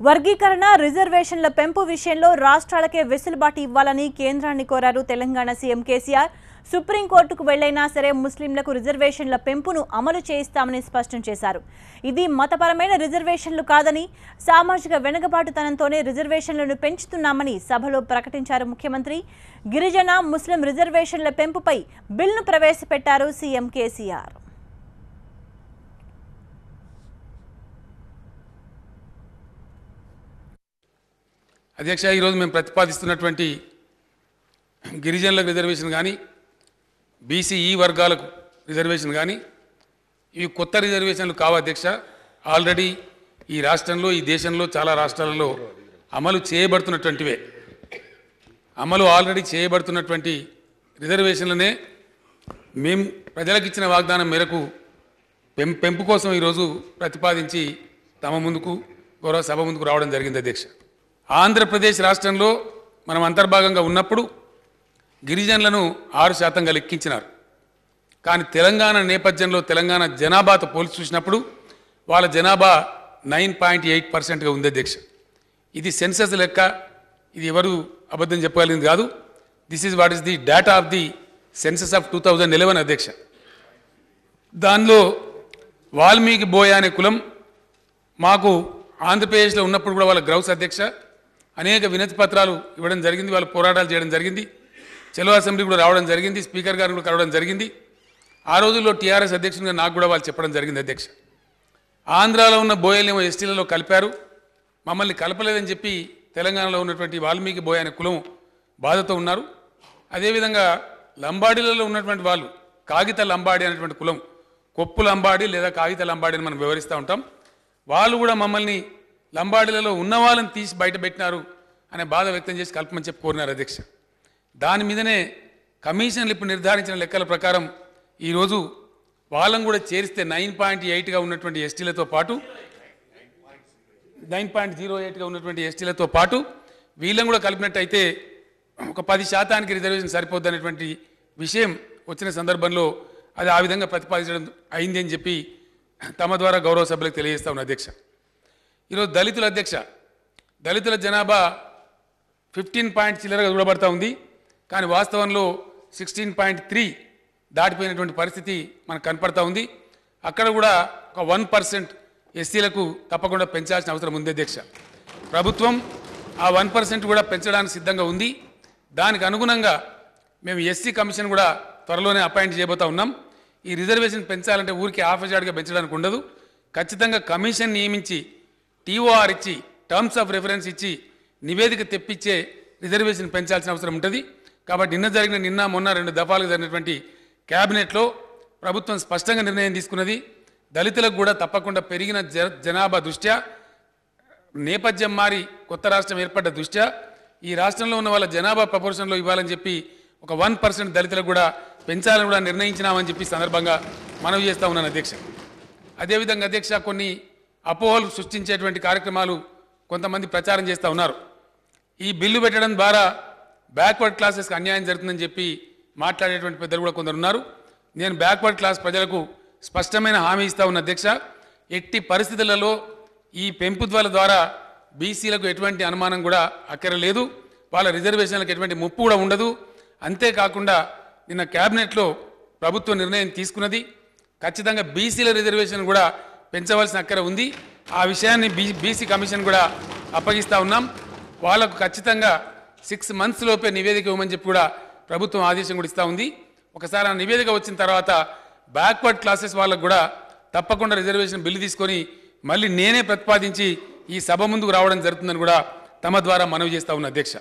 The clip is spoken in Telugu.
వర్గీకరణ రిజర్వేషన్ల పెంపు విషయంలో రాష్ట్రాలకే వెసులుబాటు ఇవ్వాలని కేంద్రాన్ని కోరారు తెలంగాణ సీఎం కేసీఆర్. సుప్రీంకోర్టుకు వెళ్లైనా సరే ముస్లింలకు రిజర్వేషన్ల పెంపును అమలు చేయిస్తామని స్పష్టం చేశారు. ఇది మతపరమైన రిజర్వేషన్లు కాదని, సామాజిక వెనుకబాటుతనంతోనే రిజర్వేషన్లను పెంచుతున్నామని సభలో ప్రకటించారు ముఖ్యమంత్రి. గిరిజన ముస్లిం రిజర్వేషన్ల పెంపుపై బిల్లును ప్రవేశపెట్టారు సీఎం కేసీఆర్. అధ్యక్ష, ఈరోజు మేము ప్రతిపాదిస్తున్నటువంటి గిరిజనులకు రిజర్వేషన్ కానీ, బీసీఈ వర్గాలకు రిజర్వేషన్ కానీ ఇవి కొత్త రిజర్వేషన్లు కావు అధ్యక్ష. ఆల్రెడీ ఈ రాష్ట్రంలో, ఈ దేశంలో చాలా రాష్ట్రాలలో అమలు చేయబడుతున్నటువంటివే. ఆల్రెడీ చేయబడుతున్నటువంటి రిజర్వేషన్లనే మేము ప్రజలకు ఇచ్చిన వాగ్దానం మేరకు పెంపు కోసం ఈరోజు ప్రతిపాదించి తమ ముందుకు, గౌరవ సభ ముందుకు రావడం జరిగింది అధ్యక్ష. ఆంధ్రప్రదేశ్ రాష్ట్రంలో మనం అంతర్భాగంగా ఉన్నప్పుడు గిరిజనులను 6%గా లెక్కించినారు. కానీ తెలంగాణ నేపథ్యంలో తెలంగాణ జనాభాతో పోల్చి చూసినప్పుడు వాళ్ళ జనాభా 9.8%గా ఉంది అధ్యక్ష. ఇది సెన్సస్ లెక్క, ఇది ఎవరు అబద్ధం చెప్పగలిగింది కాదు. This is what is the data of the census of 2011 అధ్యక్ష. దానిలో వాల్మీకి బోయ అనే కులం మాకు ఆంధ్రప్రదేశ్లో ఉన్నప్పుడు కూడా వాళ్ళ గ్రౌస్ అధ్యక్ష అనేక వినతి పత్రాలు ఇవ్వడం జరిగింది, వాళ్ళు పోరాటాలు చేయడం జరిగింది, చెలో అసెంబ్లీ కూడా రావడం జరిగింది, స్పీకర్ గారిని కూడా కలవడం జరిగింది. ఆ రోజుల్లో టీఆర్ఎస్ అధ్యక్షునిగా నాకు కూడా వాళ్ళు చెప్పడం జరిగింది అధ్యక్ష. ఆంధ్రాలో ఉన్న బోయలేమో ఎస్టీలలో కలిపారు, మమ్మల్ని కలపలేదని చెప్పి తెలంగాణలో ఉన్నటువంటి వాల్మీకి బోయ అనే కులం బాధతో ఉన్నారు. అదేవిధంగా లంబాడీలలో ఉన్నటువంటి వాళ్ళు కాగిత లంబాడి అనేటువంటి కులం, కొప్పు లంబాడి లేదా కాగిత లంబాడి అని మనం వివరిస్తూ ఉంటాం. వాళ్ళు కూడా మమ్మల్ని లంబాడీలలో ఉన్న వాళ్ళని తీసి బయట పెట్టినారు అనే బాధ వ్యక్తం చేసి కల్పమని చెప్పి కోరినారు అధ్యక్ష. దాని మీదనే కమిషన్లు ఇప్పుడు నిర్ధారించిన లెక్కల ప్రకారం ఈరోజు వాళ్ళని కూడా చేరిస్తే 9.8గా ఉన్నటువంటి ఎస్టీలతో పాటు 9.08గా ఉన్నటువంటి ఎస్టీలతో పాటు వీళ్ళని కూడా కలిపినట్టయితే ఒక 10% రిజర్వేషన్ సరిపోద్ది అనేటువంటి విషయం వచ్చిన సందర్భంలో అది ఆ విధంగా ప్రతిపాదించడం అయింది అని చెప్పి తమ ద్వారా గౌరవ సభ్యులకు తెలియజేస్తా ఉన్న అధ్యక్ష. ఈరోజు దళితుల అధ్యక్ష, దళితుల జనాభా 15 చిల్లరగా చూడబడతా ఉంది. కానీ వాస్తవంలో 16.3 దాటిపోయినటువంటి పరిస్థితి మనకు కనపడతా ఉంది. అక్కడ కూడా ఒక 1% ఎస్సీలకు తప్పకుండా పెంచాల్సిన అవసరం ఉంది అధ్యక్ష. ప్రభుత్వం ఆ 1% కూడా పెంచడానికి సిద్ధంగా ఉంది. దానికి అనుగుణంగా మేము ఎస్సీ కమిషన్ కూడా త్వరలోనే అపాయింట్ చేయబోతా ఉన్నాం. ఈ రిజర్వేషన్ పెంచాలంటే ఊరికి ఆఫీజాడ్గా పెంచడానికి ఉండదు. ఖచ్చితంగా కమిషన్ నియమించి టీఓఆర్ ఇచ్చి టర్మ్స్ ఆఫ్ రెఫరెన్స్ ఇచ్చి నివేదిక తెప్పించే రిజర్వేషన్ పెంచాల్సిన అవసరం ఉంటుంది. కాబట్టి నిన్న మొన్న 2 దఫాలుగా జరిగినటువంటి క్యాబినెట్లో ప్రభుత్వం స్పష్టంగా నిర్ణయం తీసుకున్నది. దళితులకు కూడా తప్పకుండా పెరిగిన జనాభా దృష్ట్యా, నేపథ్యం మారి కొత్త రాష్ట్రం ఏర్పడ్డ దృష్ట్యా ఈ రాష్ట్రంలో ఉన్న వాళ్ళ జనాభా ప్రపోర్షన్లో ఇవ్వాలని చెప్పి ఒక 1% దళితులకు కూడా పెంచాలని కూడా నిర్ణయించినామని చెప్పి సందర్భంగా మనవి చేస్తూ ఉన్నాను అధ్యక్ష. అదేవిధంగా అధ్యక్ష, కొన్ని అపోహలు సృష్టించేటువంటి కార్యక్రమాలు కొంతమంది ప్రచారం చేస్తూ ఉన్నారు. ఈ బిల్లు పెట్టడం ద్వారా బ్యాక్వర్డ్ క్లాసెస్కి అన్యాయం జరుగుతుందని చెప్పి మాట్లాడేటువంటి పెద్దలు కూడా కొందరు ఉన్నారు. నేను బ్యాక్వర్డ్ క్లాస్ ప్రజలకు స్పష్టమైన హామీ ఇస్తా ఉన్న అధ్యక్ష, ఎట్టి పరిస్థితులలో ఈ పెంపు ద్వారా బీసీలకు ఎటువంటి అనుమానం కూడా అక్కరలేదు, వాళ్ళ రిజర్వేషన్లకు ఎటువంటి ముప్పు కూడా ఉండదు. అంతేకాకుండా నిన్న క్యాబినెట్లో ప్రభుత్వం నిర్ణయం తీసుకున్నది, ఖచ్చితంగా బీసీల రిజర్వేషన్ కూడా పెంచవలసిన అక్కర ఉంది. ఆ విషయాన్ని బీసీ కమిషన్ కూడా అప్పగిస్తూ ఉన్నాం. వాళ్లకు ఖచ్చితంగా 6 months లోపే నివేదిక ఇవ్వమని చెప్పి కూడా ప్రభుత్వం ఆదేశం కూడా ఇస్తూ ఉంది. ఒకసారి ఆ నివేదిక వచ్చిన తర్వాత బ్యాక్వర్డ్ క్లాసెస్ వాళ్ళకు కూడా తప్పకుండా రిజర్వేషన్ బిల్లు తీసుకొని మళ్ళీ నేనే ప్రతిపాదించి ఈ సభ ముందుకు రావడం జరుగుతుందని కూడా తమ ద్వారా మనవి చేస్తూ ఉన్న అధ్యక్ష.